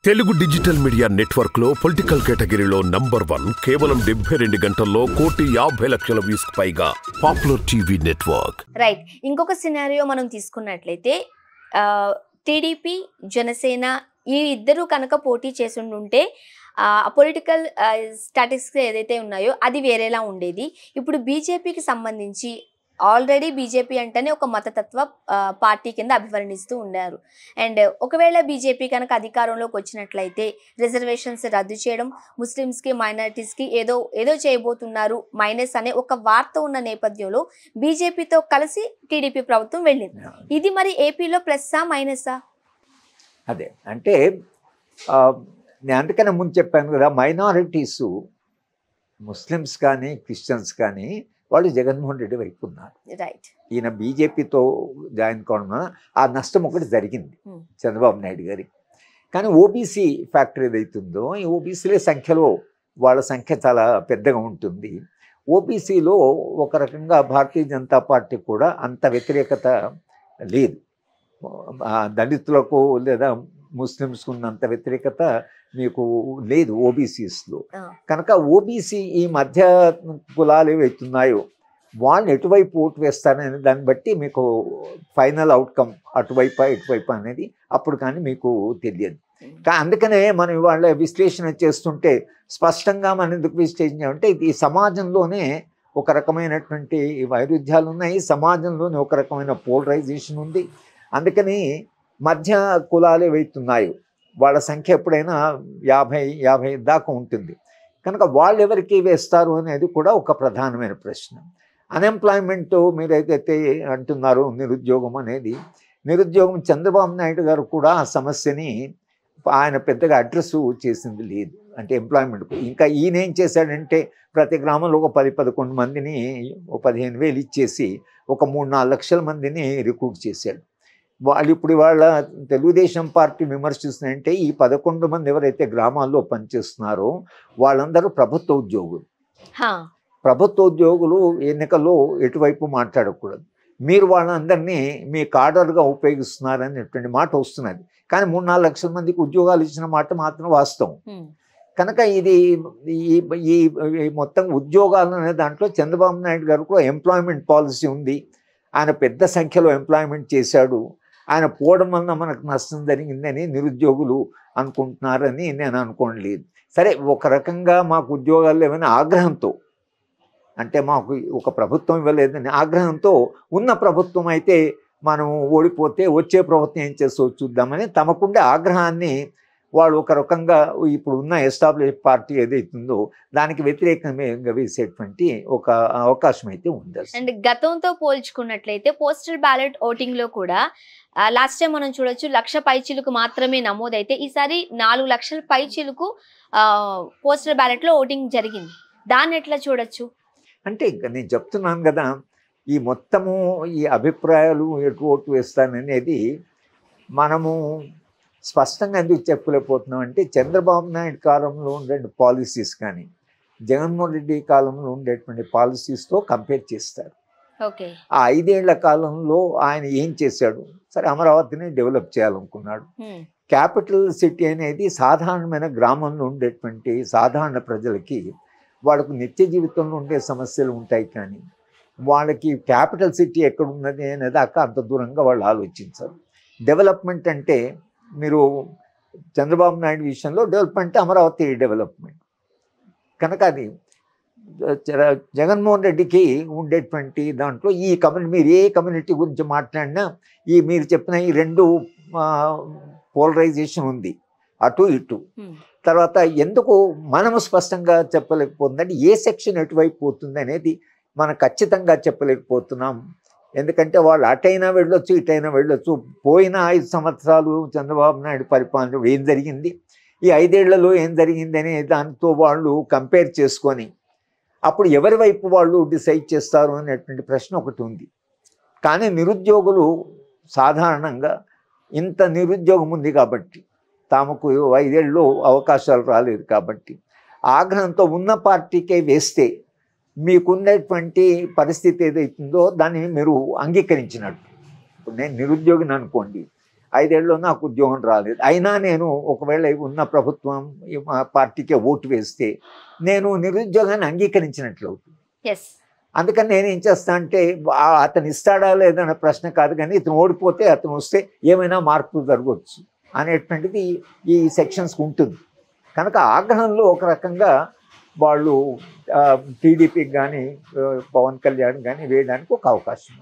Telugu digital media network లో political కేటగిరీలో number 1 కేవలం 72 గంటల్లో 1,50,00,000 వ్యూస్ పైగా పాపులర్ టీవీ నెట్వర్క్. రైట్. ఇంకొక సినారియో మనం తీసుకున్నట్లయితే టీడీపీ జనసేన ఈ ఇద్దరు కనుక పోటీ చేసి ఉంటే పొలిటికల్ స్టాటిస్టిక్స్ ఏదైతే ఉన్నాయో అది వేరేలా ఉండేది. ఇప్పుడు బీజేపీకి సంబంధించి ఆల్రెడీ బీజేపీ అంటేనే ఒక మతతత్వ పార్టీ కింద అభివర్ణిస్తూ ఉన్నారు. అండ్ ఒకవేళ బీజేపీ కనుక అధికారంలోకి వచ్చినట్లయితే రిజర్వేషన్స్ రద్దు చేయడం, ముస్లిమ్స్కి మైనారిటీస్కి ఏదో చేయబోతున్నారు మైనస్ అనే ఒక వార్త ఉన్న నేపథ్యంలో బీజేపీతో కలిసి టీడీపీ ప్రభుత్వం వెళ్ళింది. ఇది మరి ఏపీలో ప్లస్సా మైనసా? అదే అంటే నేను అందుకనే ముందు చెప్పాను కదా, మైనారిటీస్ ముస్లిమ్స్ కానీ క్రిస్టియన్స్ కానీ వాళ్ళు జగన్మోహన్ రెడ్డి వైపు ఉన్నారు. రైట్. ఈయన బీజేపీతో జాయిన్ కావడం ఆ నష్టం ఒకటి జరిగింది చంద్రబాబు నాయుడు గారికి. కానీ ఓబీసీ ఫ్యాక్టర్ ఏదైతుందో ఈ ఓబీసీల సంఖ్యలో వాళ్ళ సంఖ్య చాలా పెద్దగా ఉంటుంది. ఓబీసీలో ఒక రకంగా భారతీయ జనతా పార్టీ కూడా అంత వ్యతిరేకత లేదు. దళితులకు లేదా ముస్లిమ్స్కు ఉన్నంత వ్యతిరేకత మీకు లేదు ఓబీసీస్లో. కనుక ఓబీసీ ఈ మధ్య కులాలు ఏవైతున్నాయో వాళ్ళు ఎటువైపు ఓటు వేస్తారనే దాన్ని బట్టి మీకు ఫైనల్ అవుట్కమ్ అటువైపు ఇటువైపు అనేది అప్పుడు కానీ మీకు తెలియదు. అందుకనే మనం ఇవాళ విశ్లేషణ చేస్తుంటే స్పష్టంగా మనం ఎందుకు విశ్లేషణ అంటే ఇది సమాజంలోనే ఒక రకమైనటువంటి వైరుధ్యాలు ఉన్నాయి, సమాజంలోనే ఒక రకమైన పోలరైజేషన్ ఉంది. అందుకని మధ్య కులాలు ఏవైతున్నాయో వాళ్ళ సంఖ్య ఎప్పుడైనా 50 దాకా ఉంటుంది. కనుక వాళ్ళు ఎవరికి వేస్తారు అనేది కూడా ఒక ప్రధానమైన ప్రశ్న. అన్ఎంప్లాయ్మెంట్ మీరు ఏదైతే అంటున్నారో నిరుద్యోగం అనేది, నిరుద్యోగం చంద్రబాబు నాయుడు గారు కూడా ఆ సమస్యని ఆయన పెద్దగా అడ్రస్ చేసింది లేదు. అంటే ఎంప్లాయ్మెంట్ ఇంకా ఈయన ఏం చేశాడంటే ప్రతి గ్రామంలో ఒక 10-11 మందిని 15,000 ఇచ్చేసి ఒక 3-4 లక్షల మందిని రిక్రూట్ చేశాడు. వాళ్ళు ఇప్పుడు వాళ్ళ తెలుగుదేశం పార్టీ విమర్శిస్తుందంటే ఈ 11 మంది ఎవరైతే గ్రామాల్లో పనిచేస్తున్నారో వాళ్ళందరూ ప్రభుత్వ ఉద్యోగులు. ప్రభుత్వ ఉద్యోగులు ఎన్నికల్లో ఎటువైపు మాట్లాడకూడదు, మీరు వాళ్ళందరినీ మీ కాడర్గా ఉపయోగిస్తున్నారనేటువంటి మాట వస్తున్నది. కానీ 3-4 లక్షల మందికి ఉద్యోగాలు ఇచ్చిన మాట మాత్రం వాస్తవం. కనుక ఇది ఈ మొత్తం ఉద్యోగాలు అనే దాంట్లో చంద్రబాబు నాయుడు గారు కూడా ఎంప్లాయ్మెంట్ పాలసీ ఉంది. ఆయన పెద్ద సంఖ్యలో ఎంప్లాయ్మెంట్ చేశాడు. ఆయన పోవడం వలన మనకు నష్టం జరిగిందని నిరుద్యోగులు అనుకుంటున్నారని నేను అనుకోలేదు. సరే, ఒక రకంగా మాకు ఉద్యోగాలు ఏమైనా ఆగ్రహంతో, అంటే మాకు ఒక ప్రభుత్వం ఇవ్వలేదని ఆగ్రహంతో ఉన్న ప్రభుత్వం అయితే మనం ఓడిపోతే వచ్చే ప్రభుత్వం ఏం చేస్తూ చూద్దామని తమకుండే ఆగ్రహాన్ని వాళ్ళు ఒక రకంగా ఇప్పుడు ఉన్న ఎస్టాబ్లిష్ పార్టీ ఏదైతుందో దానికి వ్యతిరేకంగా వేసేటువంటి ఒక అవకాశం అయితే ఉంది. అండ్ గతంతో పోల్చుకున్నట్లయితే పోస్టల్ బ్యాలెట్ ఓటింగ్ లో కూడా లాస్ట్ టైం మనం చూడొచ్చు 1,00,000 పైచీలకు మాత్రమే నమోదైతే ఈసారి 4 లక్షల పైచీలకు పోస్టల్ బ్యాలెట్ లో ఓటింగ్ జరిగింది. దాన్ని ఎట్లా చూడొచ్చు? అంటే నేను చెప్తున్నాను కదా, ఈ మొత్తము ఈ అభిప్రాయాలు ఎటు ఓటు వేస్తాననేది మనము స్పష్టంగా ఎందుకు చెప్పలేకపోతున్నాం అంటే చంద్రబాబు నాయుడు కాలంలో ఉండే పాలసీస్ కానీ జగన్మోహన్ రెడ్డి కాలంలో ఉండేటువంటి పాలసీస్తో కంపేర్ చేస్తారు. ఓకే. ఆ 5 ఏళ్ల కాలంలో ఆయన ఏం చేశాడు? సరే, అమరావతిని డెవలప్ చేయాలనుకున్నాడు. క్యాపిటల్ సిటీ అనేది సాధారణమైన గ్రామంలో ఉండేటువంటి సాధారణ ప్రజలకి వాళ్ళకు నిత్య జీవితంలో ఉండే సమస్యలు ఉంటాయి, కానీ వాళ్ళకి క్యాపిటల్ సిటీ ఎక్కడ ఉన్నది అనేదాకా అంత దూరంగా వాళ్ళు ఆలోచించారు. డెవలప్మెంట్ అంటే మీరు చంద్రబాబు నాయుడు విషయంలో డెవలప్మెంట్ అమరావతి డెవలప్మెంట్. కనుక అది జగన్మోహన్ రెడ్డికి ఉండేటువంటి దాంట్లో ఈ కమ్యూనిటీ, మీరు ఏ కమ్యూనిటీ గురించి మాట్లాడినా ఈ మీరు చెప్పిన ఈ 2 పోలరైజేషన్ ఉంది, అటు ఇటు. తర్వాత ఎందుకు మనము స్పష్టంగా చెప్పలేకపోతుందంటే ఏ సెక్షన్ ఎటువైపు పోతుంది అనేది మనం ఖచ్చితంగా చెప్పలేకపోతున్నాం. ఎందుకంటే వాళ్ళు అటైనా వెళ్ళొచ్చు, ఇటైనా వెళ్ళొచ్చు. పోయిన 5 సంవత్సరాలు చంద్రబాబు నాయుడు పరిపాలన ఏం జరిగింది, ఈ 5 ఏళ్లలో ఏం జరిగింది అనే దాంతో వాళ్ళు కంపేర్ చేసుకొని అప్పుడు ఎవరి వైపు వాళ్ళు డిసైడ్ చేస్తారు అనేటువంటి ప్రశ్న ఒకటి ఉంది. కానీ నిరుద్యోగులు సాధారణంగా ఇంత నిరుద్యోగం ఉంది కాబట్టి, తమకు 5 ఏళ్ళలో అవకాశాలు రాలేదు కాబట్టి ఆగ్రహంతో ఉన్న పార్టీకే వేస్తే మీకున్నటువంటి పరిస్థితి ఏదైతుందో దాన్ని మీరు అంగీకరించినట్టు. ఇప్పుడు నేను నిరుద్యోగిని అనుకోండి, 5 ఏళ్ళలో నాకు ఉద్యోగం రాలేదు. అయినా నేను ఒకవేళ ఉన్న ప్రభుత్వం మా పార్టీకే ఓటు వేస్తే నేను నిరుద్యోగాన్ని అంగీకరించినట్లు అవుతుంది. ఎస్. అందుకని నేను ఏం చేస్తా అంటే అతను ఇస్తాడా లేదన్న ప్రశ్న కాదు, కానీ ఇతను ఓడిపోతే అతను వస్తే ఏమైనా మార్పులు జరగవచ్చు అనేటువంటిది ఈ సెక్షన్స్కి ఉంటుంది. కనుక ఆగ్రహంలో ఒక రకంగా వాళ్ళు టీడీపీకి కానీ పవన్ కళ్యాణ్ కానీ వేయడానికి ఒక అవకాశం.